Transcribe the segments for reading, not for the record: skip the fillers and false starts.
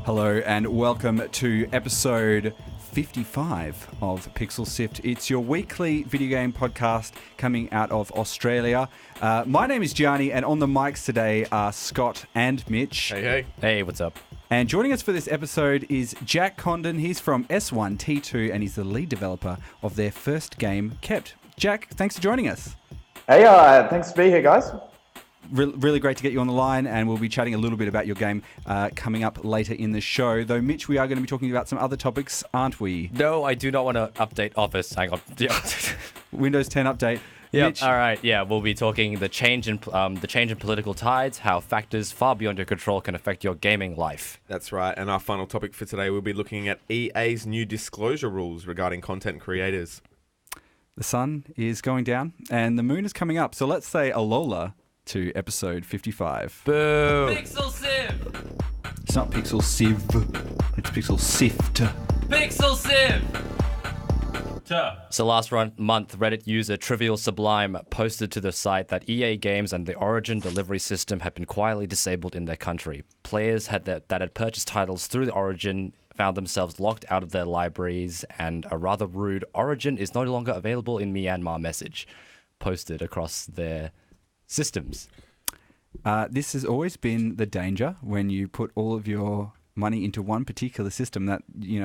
Hello and welcome to episode 55 of Pixel Sift. It's your weekly video game podcast coming out of Australia. My name is Gianni, and on the mics today are Scott and Mitch. Hey. Hey, what's up? And joining us for this episode is Jack Condon. He's from S1T2 and he's the lead developer of their first game, Kept. Jack, thanks for joining us. Hey, thanks for being here, guys. Really great to get you on the line, and we'll be chatting a little bit about your game coming up later in the show. Though, Mitch, we are going to be talking about some other topics, aren't we? No, I do not want to update Office. Hang on. Windows 10 update. Yeah. Mitch? All right. Yeah, we'll be talking the change in political tides, how factors far beyond your control can affect your gaming life. That's right. And our final topic for today, we'll be looking at EA's new disclosure rules regarding content creators. The sun is going down, and the moon is coming up. So let's say alola to episode 55. Boo! Pixel Sieve! It's not Pixel Sieve, it's Pixel Sift. Pixel Sieve! So last month, Reddit user Trivial Sublime posted to the site that EA games and the Origin delivery system had been quietly disabled in their country. Players that had purchased titles through the Origin found themselves locked out of their libraries, and a rather rude "Origin is no longer available in Myanmar" message posted across their systems. This has always been the danger when you put all of your money into one particular system, that you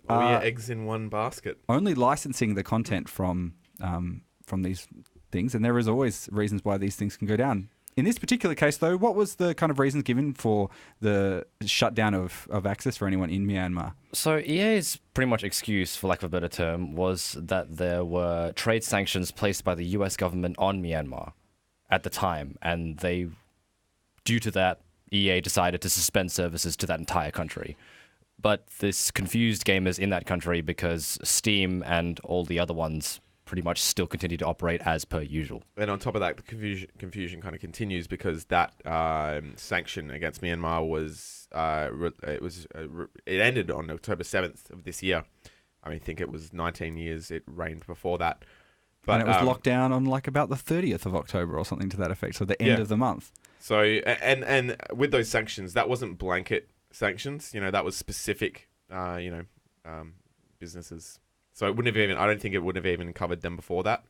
All are your eggs in one basket. only licensing the content from these things, and there is always reasons why these things can go down. In this particular case, though, what was the kind of reasons given for the shutdown of access for anyone in Myanmar? So EA's pretty much excuse, for lack of a better term, was that there were trade sanctions placed by the US government on Myanmar at the time, and due to that, EA decided to suspend services to that entire country. But this confused gamers in that country because Steam and all the other ones pretty much still continue to operate as per usual. And on top of that, the confusion kind of continues because that sanction against Myanmar it ended on October 7th of this year. I think it was 19 years it reigned before that. But, And it was locked down on about the 30th of October or something to that effect, so the end of the month. So, and with those sanctions, that wasn't blanket sanctions. That was specific, businesses. So it wouldn't have even. I don't think it would have even covered them before that.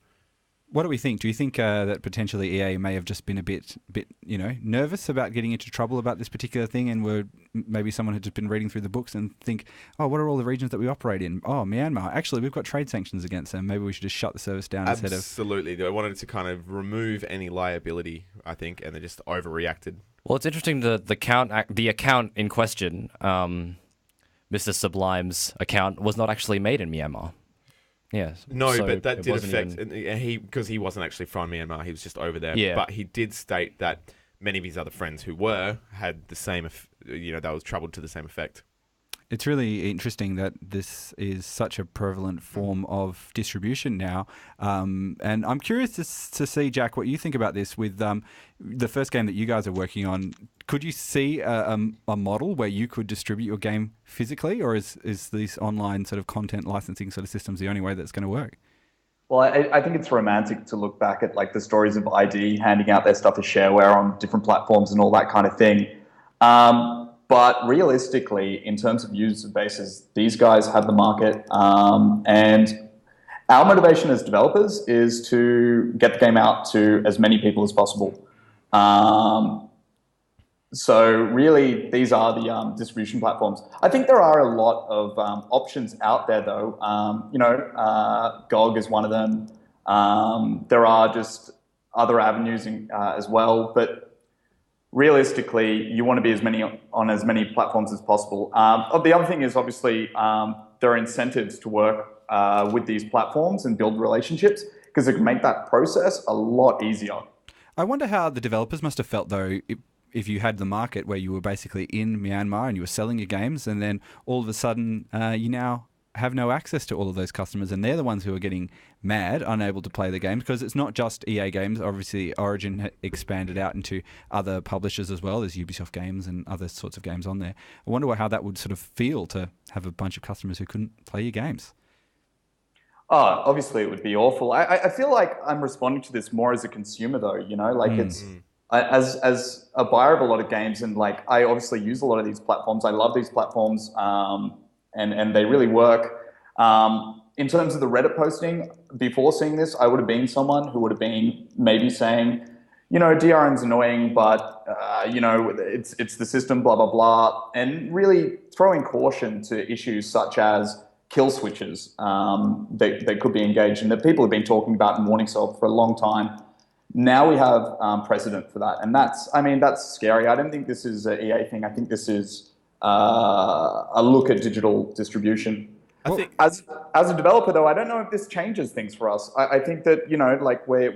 What do we think? Do you think that potentially EA may have just been a bit, nervous about getting into trouble about this particular thing, and maybe someone had just been reading through the books and think, oh, what are all the regions that we operate in? Oh, Myanmar. Actually, we've got trade sanctions against them. Maybe we should just shut the service down instead of... Absolutely. They wanted to kind of remove any liability, I think, and they just overreacted. Well, it's interesting the account in question, Mr. Sublime's account, was not actually made in Myanmar. Yes. No, so but that did affect, even... because he wasn't actually from Myanmar, he was just over there. Yeah. But he did state that many of his other friends who had the same, that was troubled to the same effect. It's really interesting that this is such a prevalent form of distribution now. And I'm curious to see, Jack, what you think about this with the first game that you guys are working on. Could you see a model where you could distribute your game physically, or is these online sort of content licensing sort of systems the only way that's going to work? Well, I think it's romantic to look back at the stories of ID handing out their stuff as shareware on different platforms and all that kind of thing. But realistically, in terms of user bases, these guys have the market, and our motivation as developers is to get the game out to as many people as possible. So really, these are the distribution platforms. I think there are a lot of options out there, though. GOG is one of them. There are just other avenues as well, but realistically, you want to be on as many platforms as possible. The other thing is obviously there are incentives to work with these platforms and build relationships, because it can make that process a lot easier. I wonder how the developers must have felt, though, if you had the market where you were basically in Myanmar and you were selling your games, and then all of a sudden you now have no access to all of those customers, and they're the ones who are getting mad, unable to play the games, because it's not just EA games. Obviously, Origin expanded out into other publishers as well. There's Ubisoft games and other sorts of games on there. I wonder how that would sort of feel to have a bunch of customers who couldn't play your games. Oh, obviously it would be awful. I feel like I'm responding to this more as a consumer, though. As a buyer of a lot of games, and like I obviously use a lot of these platforms. I love these platforms, and they really work. In terms of the Reddit posting, before seeing this, I would have been someone who would have been maybe saying, DRM's annoying, but it's the system, blah blah blah, and really throwing caution to issues such as kill switches that could be engaged in, that people have been talking about in Warning Cell for a long time. Now we have precedent for that, and that's scary. I don't think this is an EA thing. I think this is a look at digital distribution. I think as a developer, though, I don't know if this changes things for us. I think that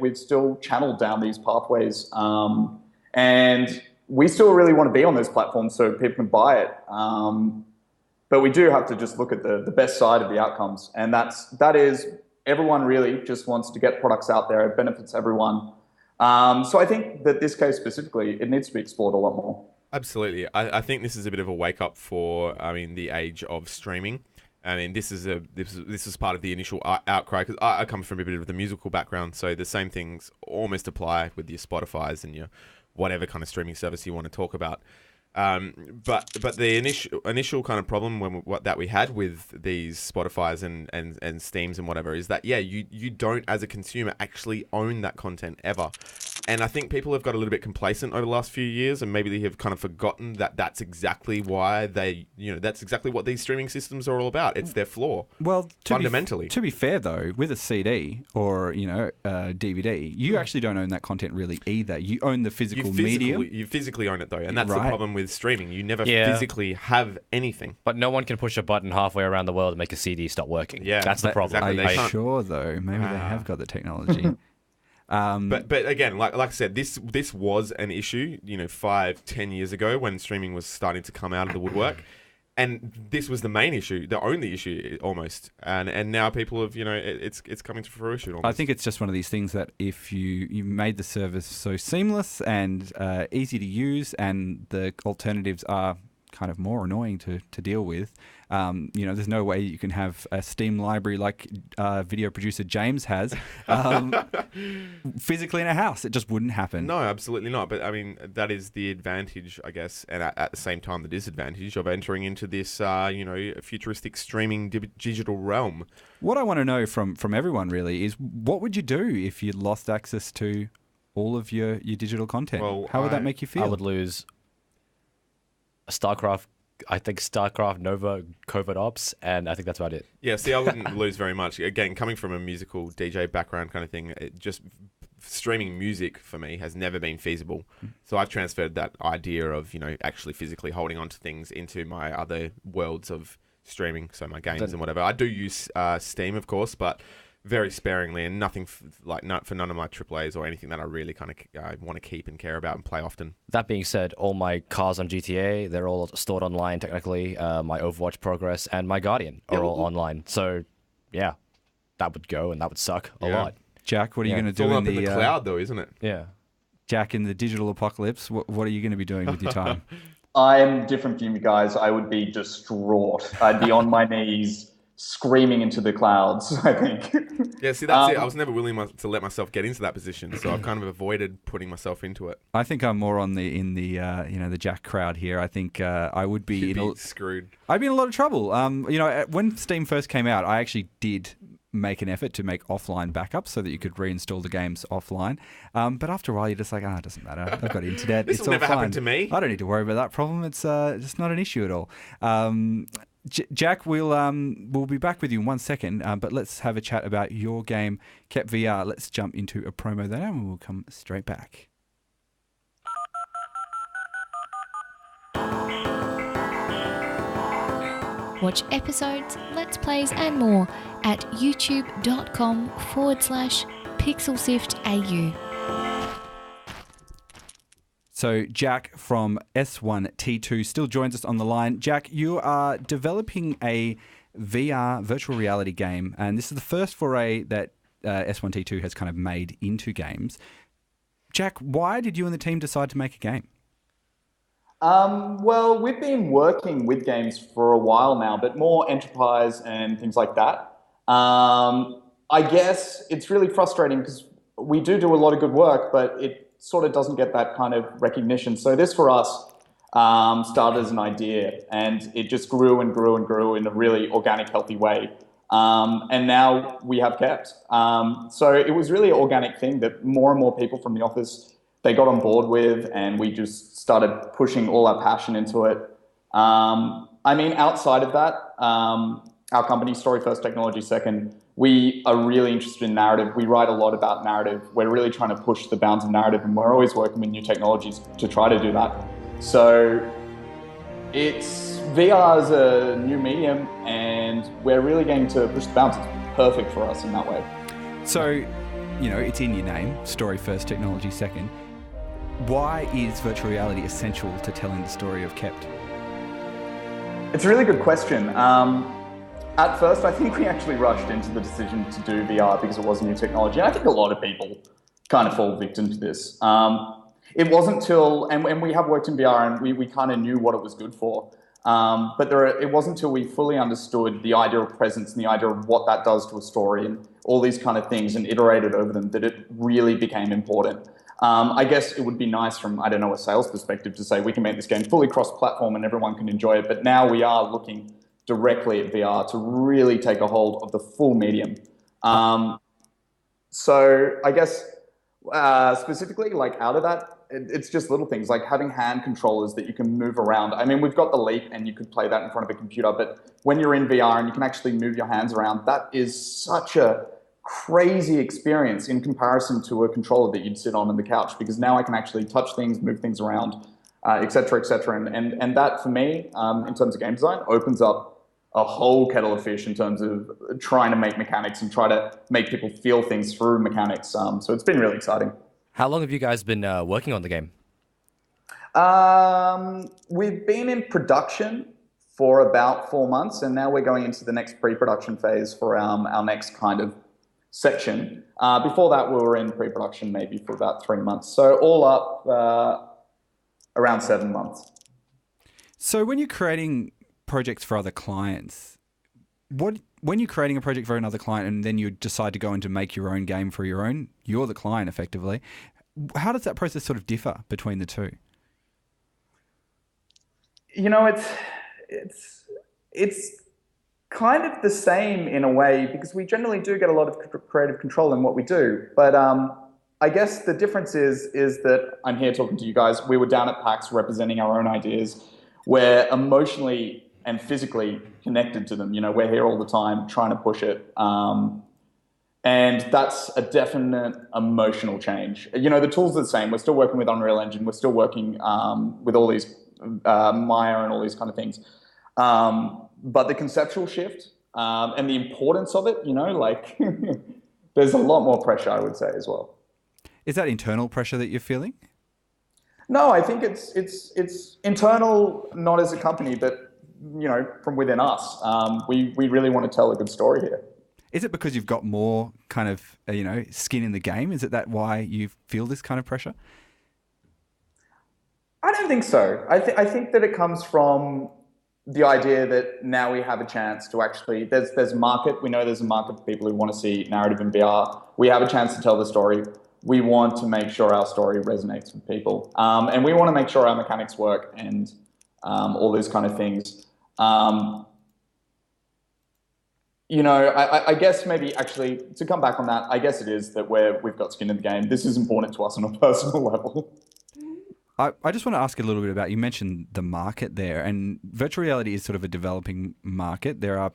we've still channeled down these pathways, and we still really want to be on those platforms so people can buy it. But we do have to just look at the best side of the outcomes, and that is everyone really just wants to get products out there. It benefits everyone. So I think that this case specifically, it needs to be explored a lot more. Absolutely. I think this is a bit of a wake up for, the age of streaming. I mean, this is part of the initial outcry, because I come from a bit of the musical background, so the same things almost apply with your Spotify's and your whatever kind of streaming service you want to talk about. But the initial kind of problem that we had with these Spotify's and Steams and whatever is that you don't, as a consumer, actually own that content ever. And I think people have got a little bit complacent over the last few years, and maybe they have kind of forgotten that that's exactly why that's exactly what these streaming systems are all about. It's their flaw. Well, fundamentally. To be fair, though, with a CD or DVD, you actually don't own that content really either. You own the physical medium. You physically own it, though, and that's Right. the problem with streaming. You never physically have anything. But no one can push a button halfway around the world and make a CD stop working. Yeah, that's the problem. exactly. Are They you can't. sure, though? Maybe they have got the technology. But again, like I said, this was an issue, 5-10 years ago when streaming was starting to come out of the woodwork, and this was the main issue, the only issue almost, and now people have, it's coming to fruition. Almost. I think it's just one of these things that if you made the service so seamless and easy to use, and the alternatives are kind of more annoying to deal with, there's no way you can have a Steam library like video producer James has physically in a house. It just wouldn't happen. No, absolutely not. But I mean, that is the advantage, I guess, and at the same time, the disadvantage of entering into this, futuristic streaming digital realm. What I want to know from everyone really is, what would you do if you lost access to all of your digital content? Well, how would that make you feel? I would lose StarCraft Nova Covert Ops, and I think that's about it. Yeah, see, I wouldn't lose very much. Again, coming from a musical DJ background kind of thing, streaming music for me has never been feasible. So I've transferred that idea of, actually physically holding on to things into my other worlds of streaming, so my games and whatever. I do use Steam, of course, but very sparingly, and nothing for none of my AAAs or anything that I really kind of want to keep and care about and play often. That being said, all my cars on GTA, they're all stored online technically. My Overwatch progress and my Guardian are all online. So, yeah, that would go, and that would suck a lot. Jack, what are you going to It's do all in up in the the cloud, though, isn't it? Yeah. Jack, in the digital apocalypse? What are you going to be doing with your time? I'm different from you guys. I would be distraught. I'd be on my knees, screaming into the clouds, I think. Yeah, see, that's it. I was never willing to let myself get into that position, so I've kind of avoided putting myself into it. I think I'm more on the Jack crowd here. I think I would be, screwed. I'd be in a lot of trouble. When Steam first came out, I actually did make an effort to make offline backups so that you could reinstall the games offline. But after a while, you're just like, it doesn't matter. I've got internet. This it's will all never fine. happen to me. I don't need to worry about that problem. It's just not an issue at all. Jack, we'll be back with you in 1 second, but let's have a chat about your game, Kep VR. Let's jump into a promo there, and we'll come straight back. Watch episodes, Let's Plays and more at youtube.com/PixelSiftAU. So Jack from S1T2 still joins us on the line. Jack, you are developing a VR virtual reality game, and this is the first foray that S1T2 has kind of made into games. Jack, why did you and the team decide to make a game? Well, we've been working with games for a while now, but more enterprise and things like that. I guess it's really frustrating because we do a lot of good work, but it sort of doesn't get that kind of recognition. So this for us started as an idea, and it just grew and grew and grew in a really organic, healthy way. And now we have kept. So it was really an organic thing that more and more people from the office, they got on board with, and we just started pushing all our passion into it. I mean, outside of that, our company, Story First, Technology Second, we are really interested in narrative. We write a lot about narrative. We're really trying to push the bounds of narrative, and we're always working with new technologies to try to do that. So it's VR is a new medium, and we're really going to push the bounds. It's perfect for us in that way. So, you know, it's in your name, Story First, Technology Second. Why is virtual reality essential to telling the story of Kept? It's a really good question. At first, I think we actually rushed into the decision to do VR because it was new technology. And I think a lot of people kind of fall victim to this. It wasn't till, and we have worked in VR and we kind of knew what it was good for. But it wasn't until we fully understood the idea of presence and the idea of what that does to a story and all these kind of things and iterated over them that it really became important. I guess it would be nice from, I don't know, a sales perspective to say we can make this game fully cross-platform and everyone can enjoy it. But now we are looking directly at VR to really take a hold of the full medium. So I guess specifically, like out of that, it's just little things like having hand controllers that you can move around. I mean, we've got the Leap and you could play that in front of a computer, but when you're in VR and you can actually move your hands around, that is such a crazy experience in comparison to a controller that you'd sit on the couch, because now I can actually touch things, move things around, et cetera, et cetera. And that for me, in terms of game design, opens up a whole kettle of fish in terms of trying to make mechanics and try to make people feel things through mechanics. So it's been really exciting. How long have you guys been working on the game? We've been in production for about 4 months, and now we're going into the next pre-production phase for our next kind of section. Before that, we were in pre-production maybe for about 3 months. So all up, around 7 months. So when you're creating projects for other clients, when you're creating a project for another client and then you decide to go in to make your own game for you're the client effectively, how does that process sort of differ between the two? You know, it's kind of the same in a way, because we generally do get a lot of creative control in what we do. But I guess the difference is that I'm here talking to you guys. We were down at PAX representing our own ideas. We're emotionally and physically connected to them. You know, we're here all the time trying to push it. And that's a definite emotional change. You know, the tools are the same. We're still working with Unreal Engine. We're still working with all these Maya and all these kind of things. But the conceptual shift and the importance of it, you know, like there's a lot more pressure, I would say, as well. Is that internal pressure that you're feeling? No, I think it's internal, not as a company, but you know, from within us. We really want to tell a good story here. Is it because you've got more kind of skin in the game? Is it that why you feel this kind of pressure? I don't think so. I think that it comes from the idea that now we have a chance to actually, there's a market. We know there's a market for people who want to see narrative in VR. We have a chance to tell the story. We want to make sure our story resonates with people. And we want to make sure our mechanics work and all these kind of things. You know, I guess maybe actually to come back on that, I guess it is that we've got skin in the game. This is important to us on a personal level. I just want to ask a little bit about, you mentioned the market there, and virtual reality is sort of a developing market. There are,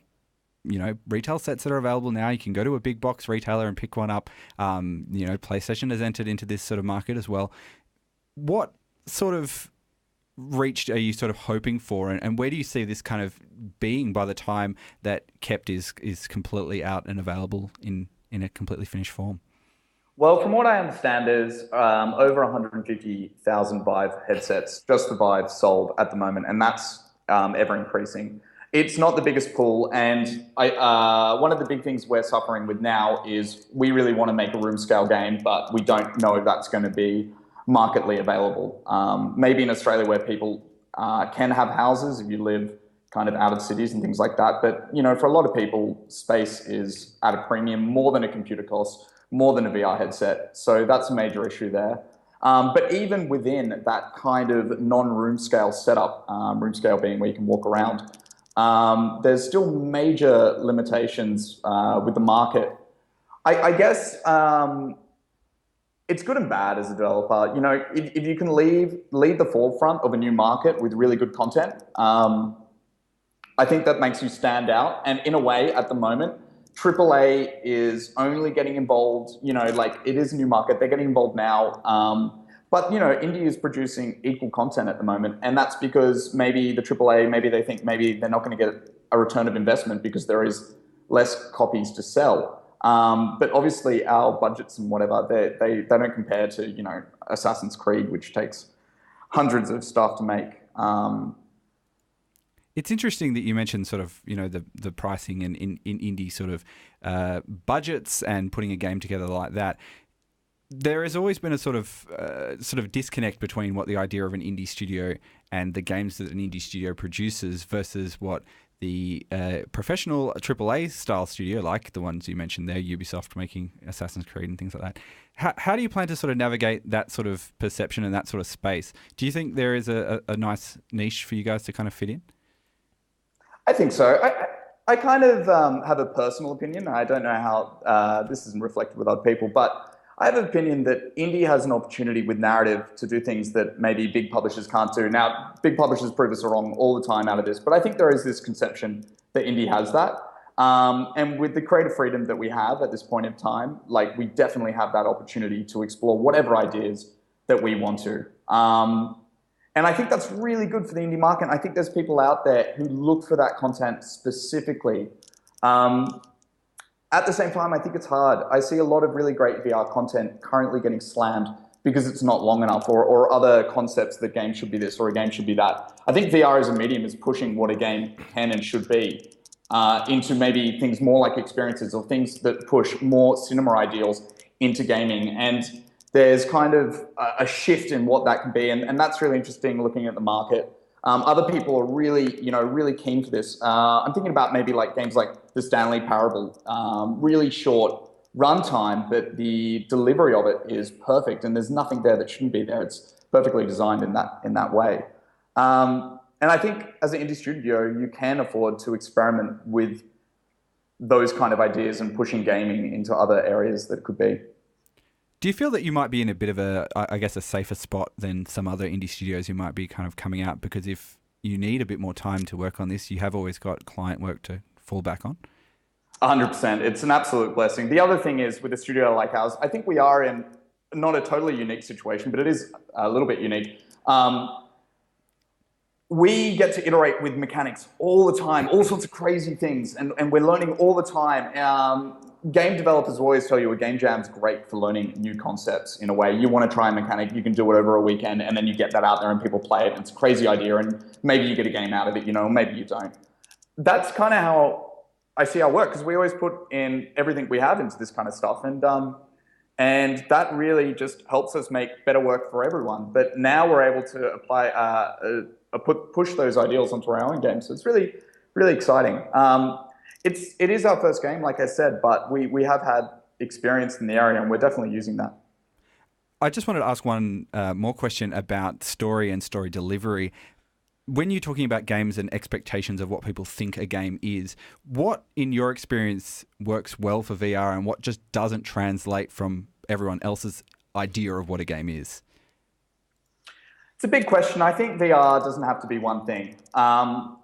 retail sets that are available now. You can go to a big box retailer and pick one up. PlayStation has entered into this sort of market as well. What sort of reach are you sort of hoping for, and where do you see this kind of being by the time that Kept is completely out and available in a completely finished form? Well, from what I understand is over 150,000 Vive headsets, just the Vive, sold at the moment, and that's ever increasing. It's not the biggest pool, and one of the big things we're suffering with now is we really want to make a room scale game, but we don't know if that's going to be markedly available. Maybe in Australia where people can have houses if you live kind of out of cities and things like that. But, for a lot of people, space is at a premium, more than a computer costs, more than a VR headset. So that's a major issue there. But even within that kind of non-room scale setup, room scale being where you can walk around, there's still major limitations with the market. I guess it's good and bad as a developer. If you can lead the forefront of a new market with really good content, I think that makes you stand out. And in a way, at the moment, AAA is only getting involved, it is a new market. They're getting involved now. But, indie is producing equal content at the moment. And that's because maybe the AAA, maybe they think maybe they're not going to get a return of investment because there is less copies to sell. But obviously our budgets and whatever, they don't compare to, Assassin's Creed, which takes hundreds of stuff to make. It's interesting that you mentioned sort of, the pricing and in indie sort of budgets and putting a game together like that. There has always been a sort of disconnect between what the idea of an indie studio and the games that an indie studio produces versus what the professional AAA style studio, like the ones you mentioned there, Ubisoft making Assassin's Creed and things like that. How do you plan to sort of navigate that sort of perception and that sort of space? Do you think there is a nice niche for you guys to kind of fit in? I think so. I kind of have a personal opinion. I don't know how this isn't reflected with other people, but I have an opinion that indie has an opportunity with narrative to do things that maybe big publishers can't do. Now, big publishers prove us wrong all the time out of this, but I think there is this conception that indie has that. And with the creative freedom that we have at this point in time, we definitely have that opportunity to explore whatever ideas that we want to. And I think that's really good for the indie market. I think there's people out there who look for that content specifically. At the same time, I think it's hard. I see a lot of really great VR content currently getting slammed because it's not long enough, or other concepts that games should be this or a game should be that. I think VR as a medium is pushing what a game can and should be into maybe things more like experiences or things that push more cinema ideals into gaming. And there's kind of a shift in what that can be. And that's really interesting looking at the market. Other people are really, really keen for this. I'm thinking about maybe games like the Stanley Parable, really short runtime, but the delivery of it is perfect, and there's nothing there that shouldn't be there. It's perfectly designed in that way. And I think as an indie studio, you can afford to experiment with those kind of ideas and pushing gaming into other areas that it could be. Do you feel that you might be in a bit of a safer spot than some other indie studios who might be kind of coming out? Because if you need a bit more time to work on this, you have always got client work to fall back on? 100%. It's an absolute blessing. The other thing is, with a studio like ours, I think we are in not a totally unique situation, but it is a little bit unique. We get to iterate with mechanics all the time, all sorts of crazy things, and we're learning all the time. Game developers always tell you a game jam's great for learning new concepts in a way. You want to try a mechanic, you can do it over a weekend, and then you get that out there and people play it, and it's a crazy idea, and maybe you get a game out of it, maybe you don't. That's kind of how I see our work, because we always put in everything we have into this kind of stuff, and that really just helps us make better work for everyone. But now we're able to apply, push those ideals onto our own games, so it's really, really exciting. It is our first game, like I said, but we have had experience in the area, and we're definitely using that. I just wanted to ask one more question about story and story delivery. When you're talking about games and expectations of what people think a game is, what, in your experience, works well for VR and what just doesn't translate from everyone else's idea of what a game is? It's a big question. I think VR doesn't have to be one thing.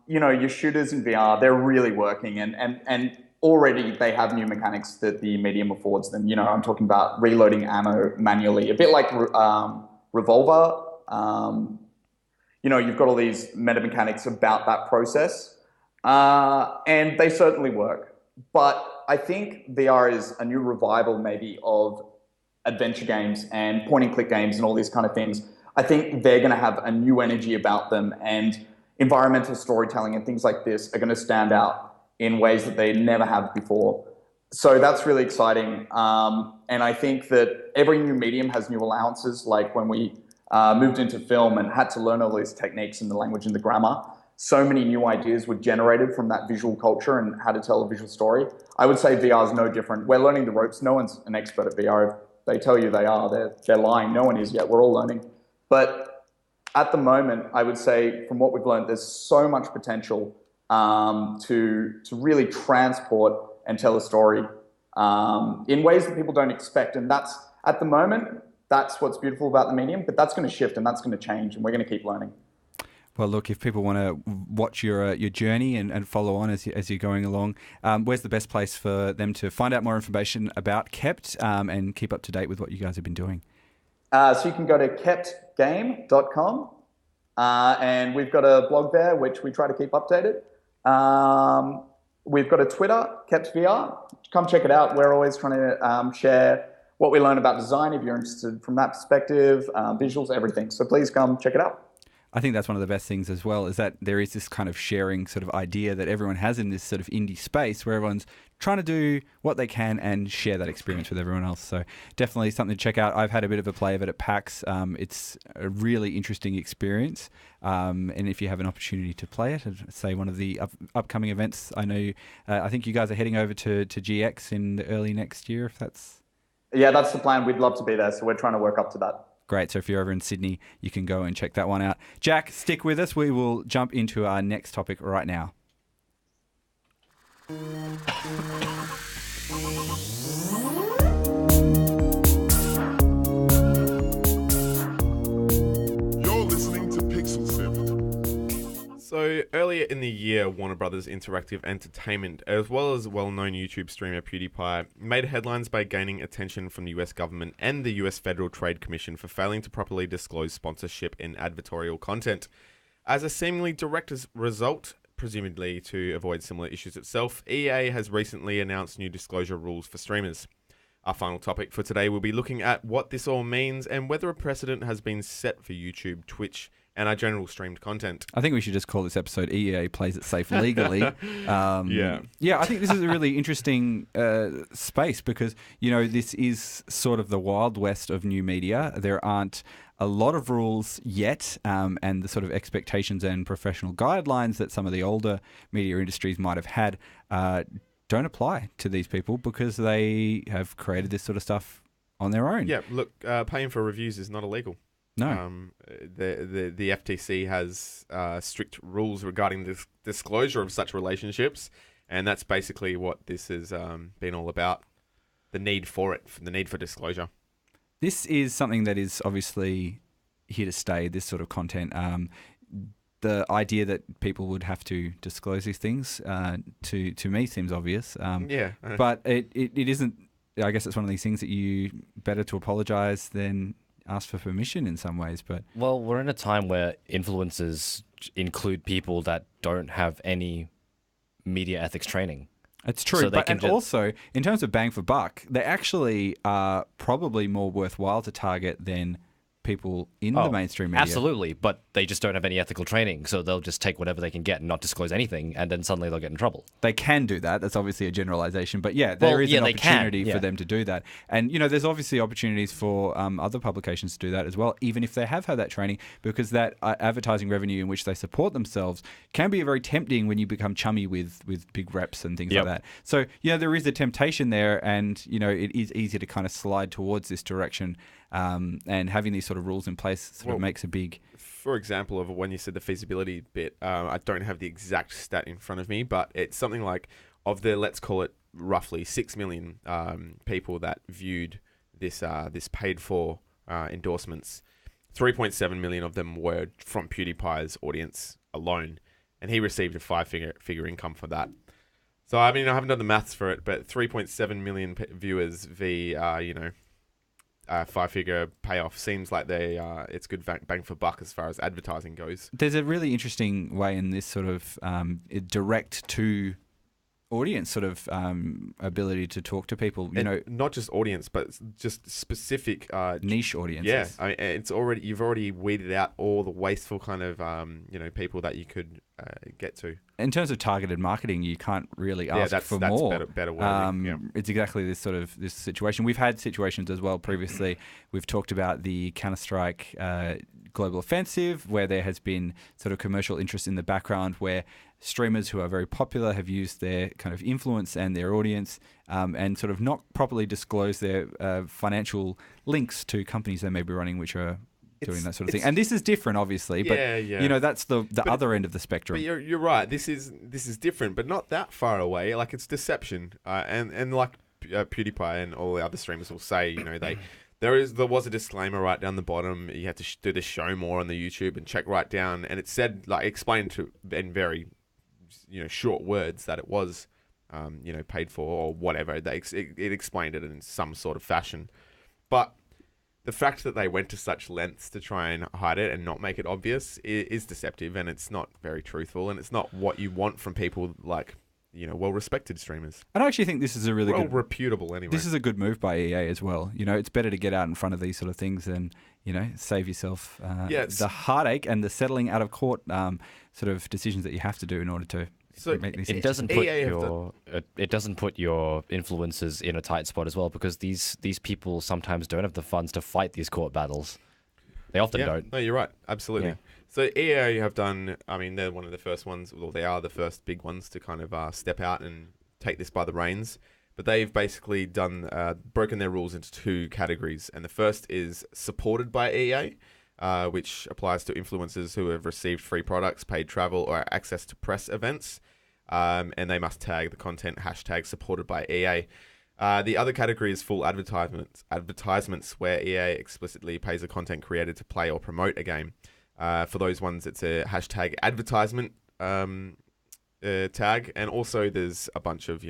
Your shooters in VR, they're really working, and already they have new mechanics that the medium affords them. I'm talking about reloading ammo manually, a bit like Revolver. You've got all these meta mechanics about that process, and they certainly work. But I think VR is a new revival maybe of adventure games and point and click games and all these kind of things. I think they're going to have a new energy about them, and environmental storytelling and things like this are going to stand out in ways that they never have before. So that's really exciting. And I think that every new medium has new allowances. Like when we moved into film and had to learn all these techniques and the language and the grammar, so many new ideas were generated from that visual culture and how to tell a visual story. I would say VR is no different. We're learning the ropes. No one's an expert at VR. If they tell you they are, they're lying. No one is yet. We're all learning. But at the moment, I would say from what we've learned, there's so much potential to really transport and tell a story in ways that people don't expect. And that's, at the moment, that's what's beautiful about the medium, but that's going to shift and that's going to change, and we're going to keep learning. Well, look, if people want to watch your journey and follow on as you're going along, where's the best place for them to find out more information about Kept and keep up to date with what you guys have been doing? So you can go to keptgame.com and we've got a blog there which we try to keep updated. We've got a Twitter, KeptVR. Come check it out. We're always trying to share what we learn about design if you're interested from that perspective, visuals, everything. So please come check it out. I think that's one of the best things as well, is that there is this kind of sharing sort of idea that everyone has in this sort of indie space where everyone's trying to do what they can and share that experience with everyone else. So definitely something to check out. I've had a bit of a play of it at PAX. It's a really interesting experience. And if you have an opportunity to play it, at, say, one of the upcoming events, I know, I think you guys are heading over to GX in the early next year, if that's... Yeah, that's the plan. We'd love to be there. So we're trying to work up to that. Great. So if you're over in Sydney, you can go and check that one out. Jack, stick with us. We will jump into our next topic right now. You're listening to Pixel Sift. So earlier in the year, Warner Brothers Interactive Entertainment, as well as well-known YouTube streamer Pewdiepie, made headlines by gaining attention from the US government and the US Federal Trade Commission for failing to properly disclose sponsorship in advertorial content. As a seemingly direct result, presumably to avoid similar issues itself, EA has recently announced new disclosure rules for streamers. Our final topic for today will be looking at what this all means and whether a precedent has been set for YouTube, Twitch, and our general streamed content. I think we should just call this episode EA Plays It Safe Legally. Yeah, I think this is a really interesting space because, you know, this is sort of the Wild West of new media. There aren't a lot of rules yet, and the sort of expectations and professional guidelines that some of the older media industries might have had don't apply to these people because they have created this sort of stuff on their own. Yeah, look, paying for reviews is not illegal. No. The FTC has strict rules regarding the disclosure of such relationships, and that's basically what this has been all about. The need for it, the need for disclosure. This is something that is obviously here to stay, this sort of content. The idea that people would have to disclose these things to me seems obvious. But it isn't. I guess it's one of these things that you better to apologize than ask for permission in some ways. But well, we're in a time where influencers include people that don't have any media ethics training. It's true, So but also in terms of bang for buck, they actually are probably more worthwhile to target than people in the mainstream media. Absolutely, but they just don't have any ethical training, so they'll just take whatever they can get and not disclose anything, and then suddenly they'll get in trouble. They can do that. That's obviously a generalization, but there is an opportunity for them to do that. And, you know, there's obviously opportunities for other publications to do that as well, even if they have had that training, because that advertising revenue in which they support themselves can be very tempting when you become chummy with big reps and things like that. So, you know, there is a temptation there, and, you know, it is easy to kind of slide towards this direction. And having these sort of rules in place sort of makes a big... For example, of when you said the feasibility bit, I don't have the exact stat in front of me, but it's something like, of the, let's call it roughly 6 million people that viewed this paid for endorsements, 3.7 million of them were from PewDiePie's audience alone, and he received a five-figure income for that. So, I mean, I haven't done the maths for it, but 3.7 million viewers five-figure payoff seems like it's good bang for buck as far as advertising goes. There's a really interesting way in this sort of direct to audience sort of ability to talk to people. You know, not just audience, but just specific niche audiences. Yeah, I mean, you've already weeded out all the wasteful kind of people that you could get to. In terms of targeted marketing, you can't really ask for more. Better wording. Yeah. It's exactly this situation. We've had situations as well previously. We've talked about the Counter-Strike global offensive, where there has been sort of commercial interest in the background, where streamers who are very popular have used their kind of influence and their audience and sort of not properly disclose their financial links to companies they may be running, which are doing that sort of thing. And this is different, obviously, but you know, that's the other end of the spectrum. But you're right. This is different, but not that far away. Like, it's deception, and like PewDiePie and all the other streamers will say, you know, there was a disclaimer right down the bottom. You had to do the show more on the YouTube and check right down, and it said, like, explained to in very short words that it was paid for or whatever. It explained it in some sort of fashion, but the fact that they went to such lengths to try and hide it and not make it obvious is deceptive, and it's not very truthful, and it's not what you want from people like, well-respected streamers. And I actually think this is a really good... reputable, anyway. This is a good move by EA as well. You know, it's better to get out in front of these sort of things than, save yourself the heartache and the settling out of court sort of decisions that you have to do in order to... So it doesn't put your influencers in a tight spot as well, because these people sometimes don't have the funds to fight these court battles. They often don't. No, you're right. Absolutely. Yeah. So EA have done, I mean, they're one of the first ones, well, they are the first big ones to kind of step out and take this by the reins. But they've basically broken their rules into two categories. And the first is supported by EA, which applies to influencers who have received free products, paid travel, or access to press events. And they must tag the content hashtag supported by EA. The other category is full advertisements where EA explicitly pays a content creator to play or promote a game. For those ones, it's a hashtag advertisement tag. And also there's a bunch of,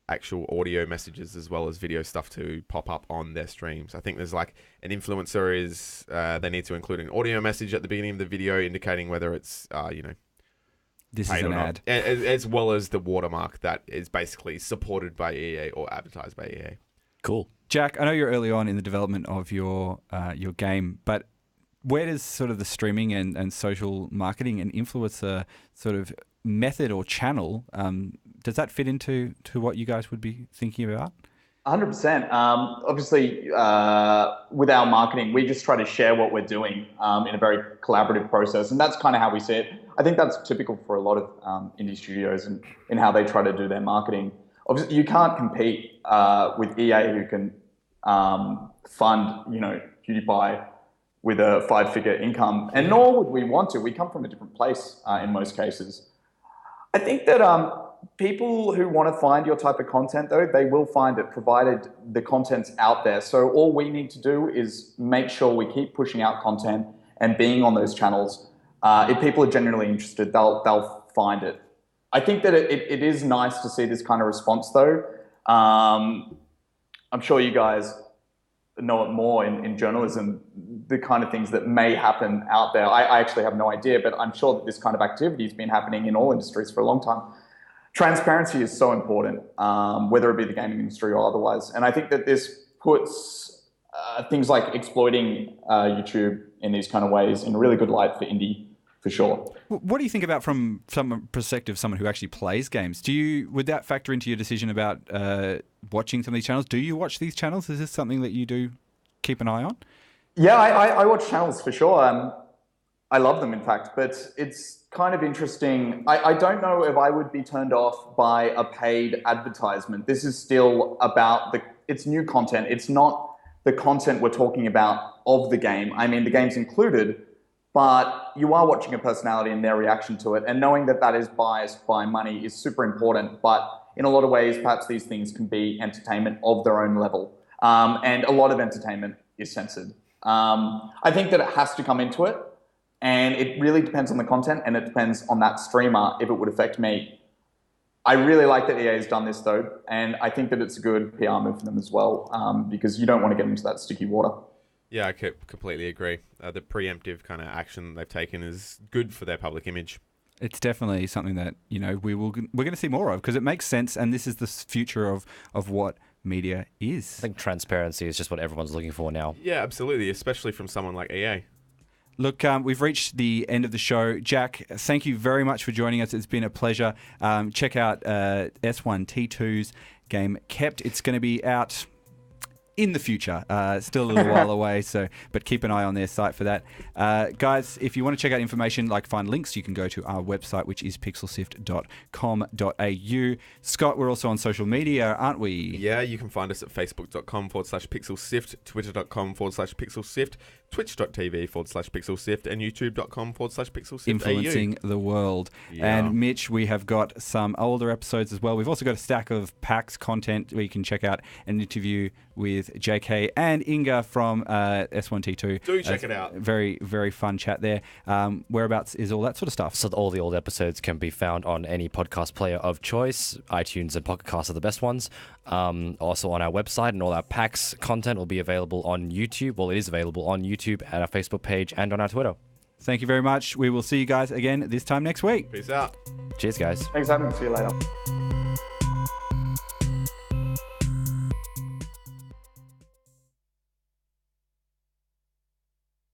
actual audio messages as well as video stuff to pop up on their streams. I think there's like an influencer is they need to include an audio message at the beginning of the video indicating whether it's this is an ad, as well as the watermark that is basically supported by EA or advertised by EA. Cool. Jack, I know you're early on in the development of your game, but where does sort of the streaming and social marketing and influencer sort of method or channel, does that fit into what you guys would be thinking about? 100%. Obviously, with our marketing, we just try to share what we're doing in a very collaborative process, and that's kind of how we see it. I think that's typical for a lot of indie studios and in how they try to do their marketing. Obviously, you can't compete with EA, who can fund, PewDiePie with a 5-figure income, and nor would we want to. We come from a different place in most cases. I think that people who want to find your type of content, though, they will find it, provided the content's out there. So all we need to do is make sure we keep pushing out content and being on those channels. If people are genuinely interested, they'll find it. I think that it is nice to see this kind of response, though. I'm sure you guys know it more in journalism, the kind of things that may happen out there. I actually have no idea, but I'm sure that this kind of activity has been happening in all industries for a long time. Transparency is so important, whether it be the gaming industry or otherwise. And I think that this puts things like exploiting YouTube in these kind of ways in a really good light for indie, for sure. What do you think about from some perspective, someone who actually plays games? Would that factor into your decision about watching some of these channels? Do you watch these channels? Is this something that you do keep an eye on? Yeah, I watch channels for sure. I love them, in fact, but it's kind of interesting. I don't know if I would be turned off by a paid advertisement. This is still about it's new content. It's not the content we're talking about of the game. I mean, the game's included, but you are watching a personality and their reaction to it, and knowing that that is biased by money is super important. But in a lot of ways, perhaps these things can be entertainment of their own level, and a lot of entertainment is censored. I think that it has to come into it, and it really depends on the content, and it depends on that streamer if it would affect me. I really like that EA has done this, though, and I think that it's a good PR move for them as well, because you don't want to get into that sticky water. Yeah, I completely agree. The preemptive kind of action they've taken is good for their public image. It's definitely something that, we're going to see more of because it makes sense, and this is the future of what media is. I think transparency is just what everyone's looking for now. Yeah, absolutely, especially from someone like EA. Look, we've reached the end of the show. Jack, thank you very much for joining us. It's been a pleasure. Check out S1T2's game Kept. It's going to be out in the future, still a little while away, but keep an eye on their site for that. Guys, if you want to check out information, like find links, you can go to our website, which is pixelsift.com.au. Scott, we're also on social media, aren't we? Yeah, you can find us at facebook.com/pixelsift, twitter.com/pixelsift, twitch.tv/pixelsift, and youtube.com/pixelsift. Influencing the world. Yeah. And Mitch, we have got some older episodes as well. We've also got a stack of PAX content where you can check out an interview with JK and Inga from S1T2. Do check it out. Very, very fun chat there. Whereabouts is all that sort of stuff? So all the old episodes can be found on any podcast player of choice. iTunes and Pocket Casts are the best ones. Also on our website, and all our PAX content will be available on YouTube. Well, it is available on YouTube, at our Facebook page, and on our Twitter. Thank you very much. We will see you guys again this time next week. Peace out. Cheers, guys. Thanks for having me. See you later.